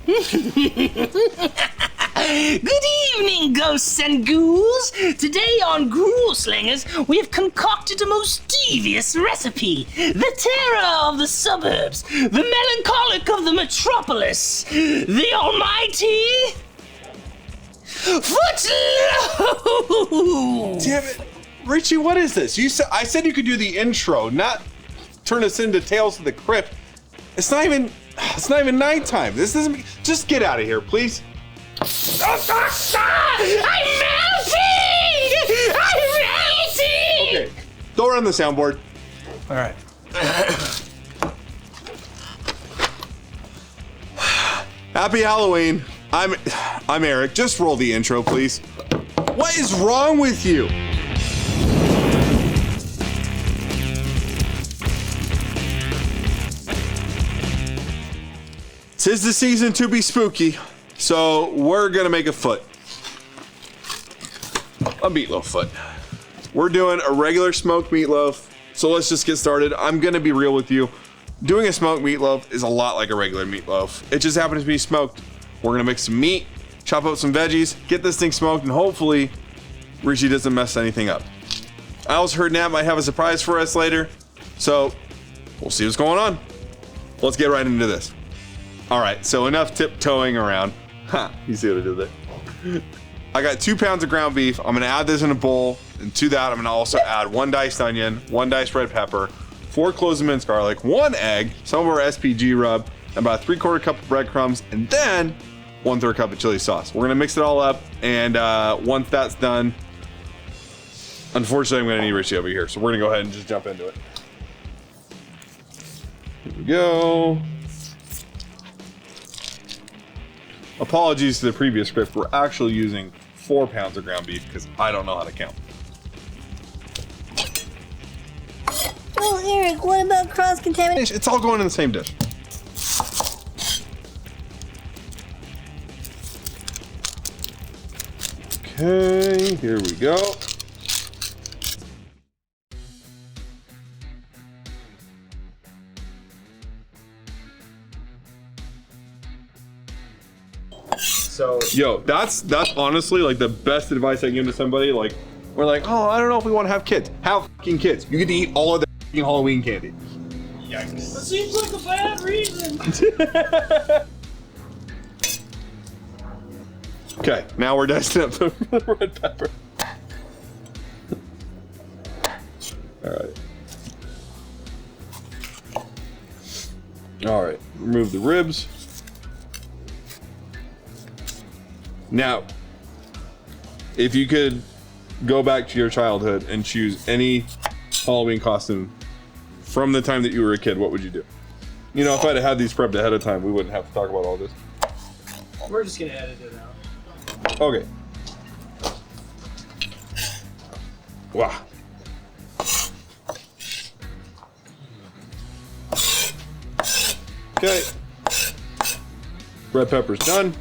Good evening, ghosts and ghouls! Today on Gruel Slingers, we have concocted a most devious recipe. The terror of the suburbs, the melancholic of the metropolis, the almighty... Footloaf! Damn it. Richie, what is this? I said you could do the intro, not turn us into Tales of the Crypt. It's not even nighttime. This doesn't... Just get out of here, please. I'm melting! I'm melting! Okay, throw it on the soundboard. All right. Happy Halloween. I'm Eric. Just roll the intro, please. What is wrong with you? Tis the season to be spooky, so we're gonna make a meatloaf foot. We're doing a regular smoked meatloaf, so let's just get started. I'm gonna be real with you. Doing a smoked meatloaf is a lot like a regular meatloaf. It just happens to be smoked. We're gonna mix some meat, chop up some veggies, get this thing smoked, and hopefully Richie doesn't mess anything up. I also heard Nat might have a surprise for us later, so we'll see what's going on. Let's get right into this. All right, so enough tiptoeing around. Ha, you see what I did there? I got 2 pounds of ground beef. I'm gonna add this in a bowl, and to that I'm gonna also add 1 diced onion, 1 diced red pepper, 4 cloves of minced garlic, 1 egg, some of our SPG rub, about a 3/4 cup of breadcrumbs, and then 1/3 cup of chili sauce. We're gonna mix it all up, and once that's done, unfortunately I'm gonna need Richie over here, so we're gonna go ahead and just jump into it. Here we go. Apologies to the previous script, we're actually using 4 pounds of ground beef because I don't know how to count. Oh, Eric, what about cross-contamination? It's all going in the same dish. Okay, here we go. So, Yo, that's honestly like the best advice I can give to somebody. Like, we're like, oh, I don't know if we want to have kids. Have fucking kids. You get to eat all of the fucking Halloween candy. yikes. That seems like a bad reason. Okay, now we're dicing up the red pepper. All right, remove the ribs. Now, if you could go back to your childhood and choose any Halloween costume from the time that you were a kid, what would you do? You know, if I'd have had these prepped ahead of time, we wouldn't have to talk about all this. We're just gonna edit it out. Okay. Wow. Okay. Red pepper's done.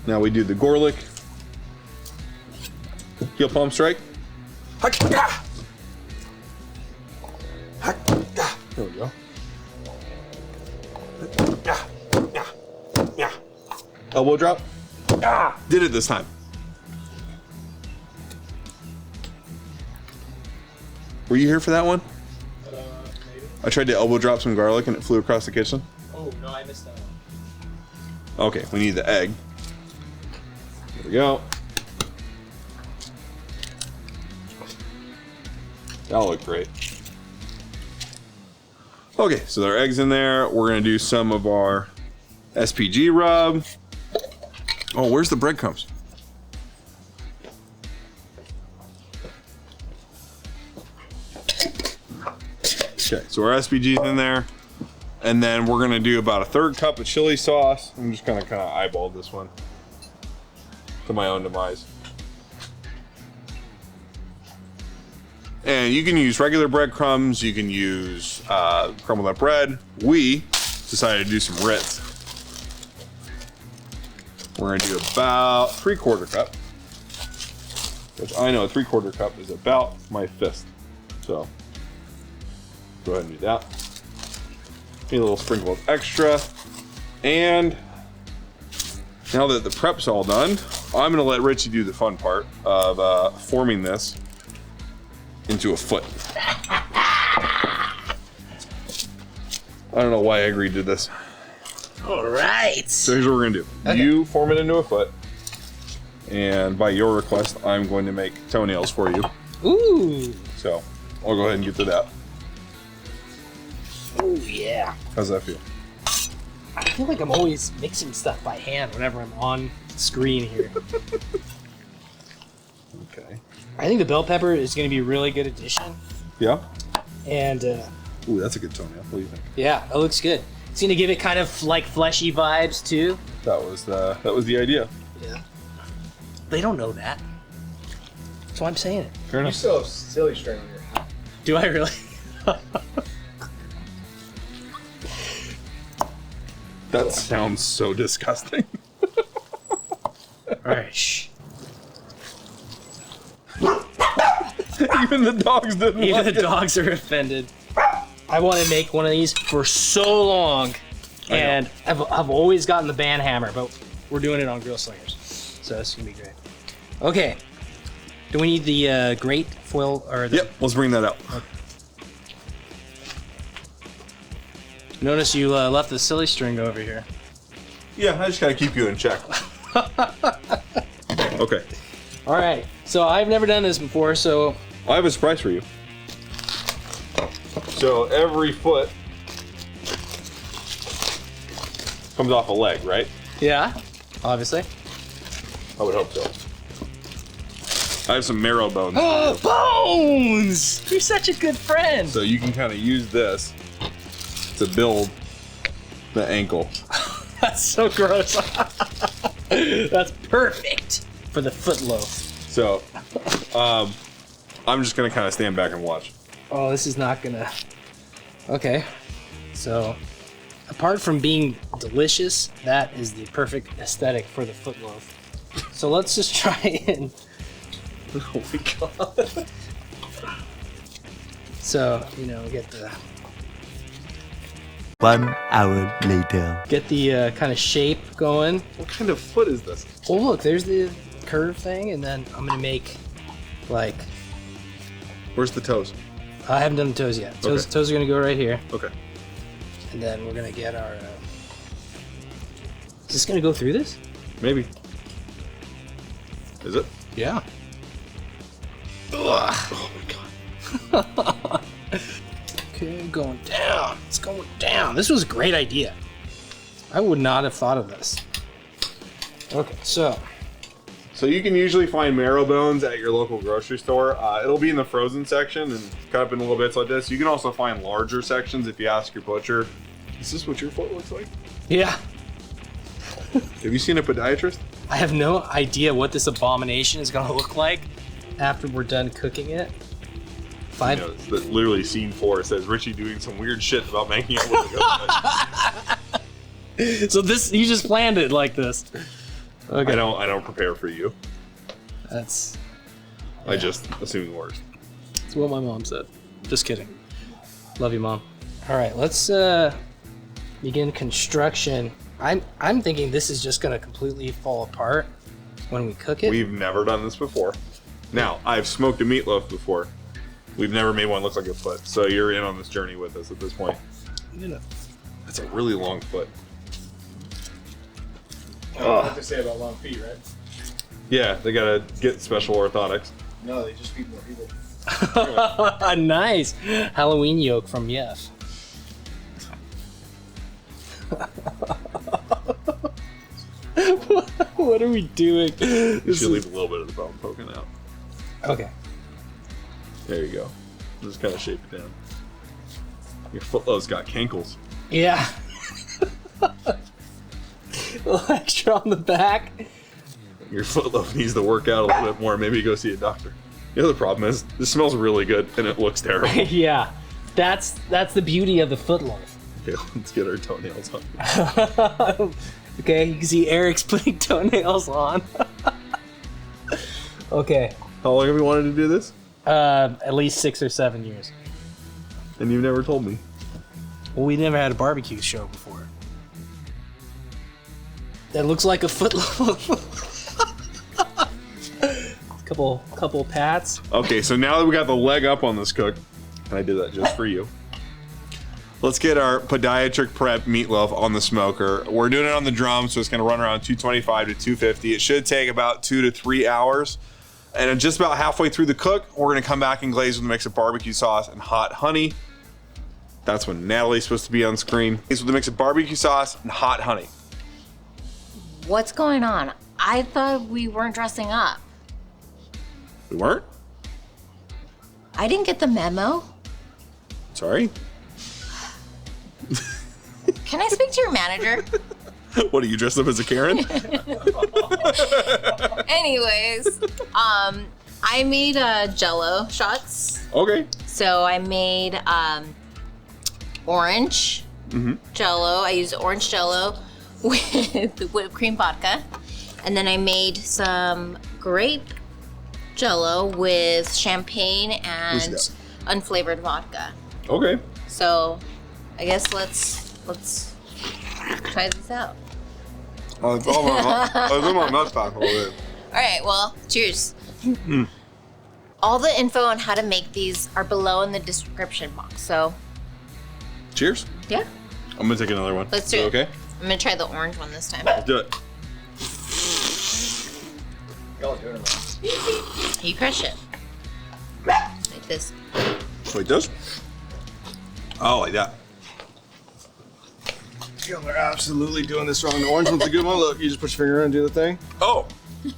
Now we do the garlic. Heel palm strike. There we go. Elbow drop. Did it this time. Were you here for that one? Maybe. I tried to elbow drop some garlic and it flew across the kitchen. Oh, no, I missed that one. Okay, we need the egg. There we go. That'll look great. Okay, so there are eggs in there. We're gonna do some of our SPG rub. Oh, where's the breadcrumbs? Okay, so our SPG's in there. And then we're gonna do about a 1/3 cup of chili sauce. I'm just gonna kind of eyeball this one to my own demise. And you can use regular breadcrumbs, you can use crumbled up bread. We decided to do some Ritz. We're gonna do about 3/4 cup, which I know a 3/4 cup is about my fist. So go ahead and do that. Need a little sprinkle of extra. And Now that the prep's all done, I'm gonna let Richie do the fun part of forming this into a foot. I don't know why I agreed to this. All right. So here's what we're gonna do. Okay. You form it into a foot, and by your request, I'm going to make toenails for you. Ooh. So I'll go ahead and get to that. Oh yeah. How's that feel? I feel like I'm always mixing stuff by hand whenever I'm on screen here. Okay. I think the bell pepper is going to be a really good addition. Yeah? And Ooh, that's a good toenail. What do you think? yeah, it looks good. It's going to give it kind of like fleshy vibes too. That was the idea. Yeah. They don't know that. That's why I'm saying it. Fair You enough. still have silly string on your hat. Do I really? That sounds so disgusting. All right. Shh. Even the dogs didn't Even like the it. dogs are offended. I want to make one of these for so long, and I've always gotten the band hammer, but we're doing it on Grill Slingers, so it's gonna be great. Okay. Do we need the grate foil or the? Yep, let's bring that out. Notice you left the silly string over here. Yeah, I just gotta keep you in check. Okay. All right. So I've never done this before, so I have a surprise for you. So every foot comes off a leg, right? yeah, obviously. I would hope so. I have some marrow bones. Bones! You're such a good friend. So you can kind of use this to build the ankle. That's so gross. That's perfect for the Footloaf. So I'm just gonna kind of stand back and watch. Oh, this is not gonna. Okay. So, apart from being delicious, that is the perfect aesthetic for the Footloaf. So let's just try and. Oh my god. So, you know, get the 1 hour later. kind of shape going. What kind of foot is this? Oh, look, there's the curve thing, and then I'm gonna make like. Where's the toes? I haven't done the toes yet. Toes, Okay. toes are gonna go right here, Okay. and then we're gonna get our. Is this gonna go through this? Maybe. Is it? Yeah. Oh my god. Okay, going down. It's going down. This was a great idea. I would not have thought of this. Okay, so So you can usually find marrow bones at your local grocery store. It'll be in the frozen section and cut up in little bits like this. You can also find larger sections if you ask your butcher. Is this what your foot looks like? yeah, Have you seen a podiatrist? I have no idea what this abomination is gonna look like after we're done cooking it. You know, it's literally scene 4 says Richie doing some weird shit about making it look like So this, you just planned it like this. Okay, I don't prepare for you. that's I just assume the worst. that's what my mom said. Just kidding. Love you, Mom. All right, let's begin construction. I'm thinking this is just gonna completely fall apart when we cook it. We've never done this before. Now, I've smoked a meatloaf before. We've never made one look like a foot, so you're in on this journey with us at this point. That's a really long foot. I don't have to say about long feet, right? Yeah, they gotta get special orthotics. No, they just feed more people. Nice Halloween yoke from Yef. What are we doing? You should leave a little bit of the bone poking out. Okay. There you go. Just kind of shape it down. Your footloaf's got cankles. Yeah. A little extra on the back. Your footloaf needs to work out a little bit more. Maybe go see a doctor. The other problem is this smells really good and it looks terrible. Yeah. That's the beauty of the Footloaf. Okay, let's get our toenails on. Okay, you can see Eric's putting toenails on. Okay. How long have you wanted to do this? At least 6 or 7 years. And you've never told me. Well, we never had a barbecue show before. That looks like a footloaf. couple pats. Okay, so now that we got the leg up on this cook, and I did that just for you. Let's get our podiatric prep meatloaf on the smoker. We're doing it on the drum, so it's gonna run around 225 to 250. It should take about 2 to 3 hours. And just about halfway through the cook, we're gonna come back and glaze with a mix of barbecue sauce and hot honey. That's when Natalie's supposed to be on screen. It's with a mix of barbecue sauce and hot honey. What's going on? I thought we weren't dressing up. We weren't? I didn't get the memo. Sorry. Can I speak to your manager? What, are you dressed up as a Karen? Anyways, I made Jello shots. Okay. So I made orange Jello. I used orange Jello with whipped cream vodka, and then I made some grape Jello with champagne and unflavored vodka. Okay. So, I guess let's try this out. Oh, it's all my nuts back over there. All right, well, cheers. All the info on how to make these are below in the description box. So, Cheers. yeah, I'm gonna take another one. let's do Is it. that okay? I'm gonna try the orange one this time. Let's do it. Y'all doing it wrong. You crush it like this. Like this? Oh, like that. Y'all are absolutely doing this wrong. The orange one's a good one. Look, you just put your finger in and do the thing. Oh. You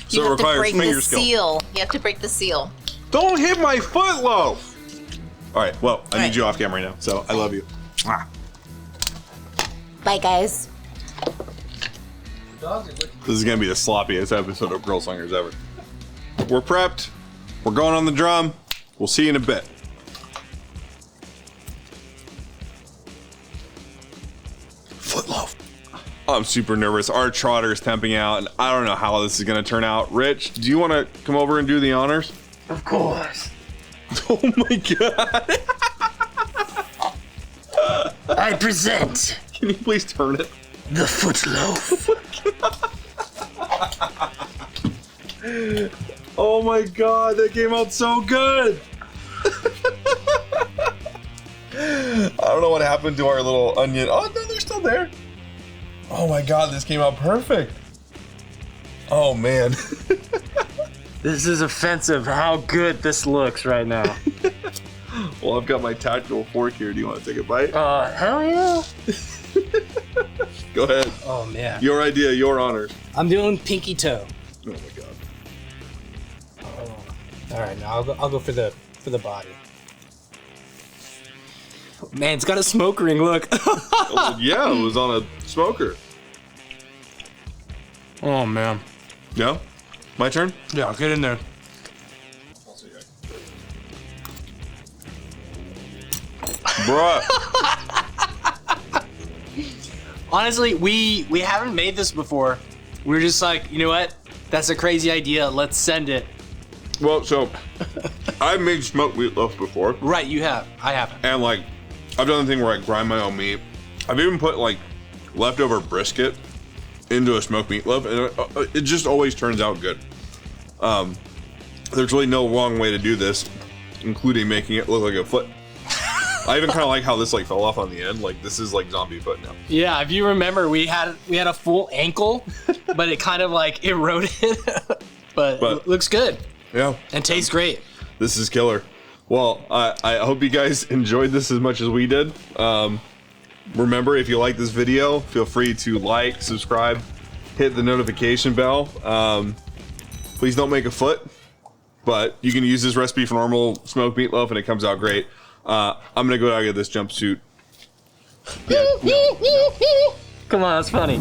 So it have to requires break finger the skill. seal. You have to break the seal. Don't hit my footloaf. All right. Well, I need right. you off camera now. So I love you. Mwah. Bye, guys. This is gonna be the sloppiest episode of Girl Slingers ever. We're prepped. We're going on the drum. We'll see you in a bit. Footloaf. I'm super nervous. Our trotter is temping out, and I don't know how this is gonna turn out. Rich, do you want to come over and do the honors? Of course. Oh my god! I present Can you please turn it? the footloaf. Oh my god, that came out so good! I don't know what happened to our little onion. Oh no, they're still there. Oh my god, this came out perfect. Oh man. This is offensive how good this looks right now. Well, I've got my tactical fork here. Do you want to take a bite? Hell yeah. Go ahead. Oh man. Your idea, your honors. I'm doing pinky toe. Oh my god. All right, now I'll go for the body. Man, it's got a smoke ring. Look. Oh, yeah, it was on a smoker. Oh man. Yeah? My turn? Yeah, get in there. Bruh. Honestly, we haven't made this before. We were just like, you know what? That's a crazy idea. Let's send it. Well, so I've made smoked meatloaf before. Right, you have. I haven't. And like, I've done the thing where I grind my own meat. I've even put like leftover brisket into a smoked meatloaf, and it just always turns out good. There's really no wrong way to do this, including making it look like a foot. I even kind of like how this like fell off on the end. Like this is like zombie foot now. Yeah, if you remember, we had a full ankle, but it kind of like eroded. but it looks good Yeah. and tastes great. This is killer. Well, I hope you guys enjoyed this as much as we did. Remember, if you like this video, feel free to like, subscribe, hit the notification bell. Please don't make a foot, but you can use this recipe for normal smoked meatloaf and it comes out great. I'm gonna go out and get this jumpsuit. Come on, that's funny.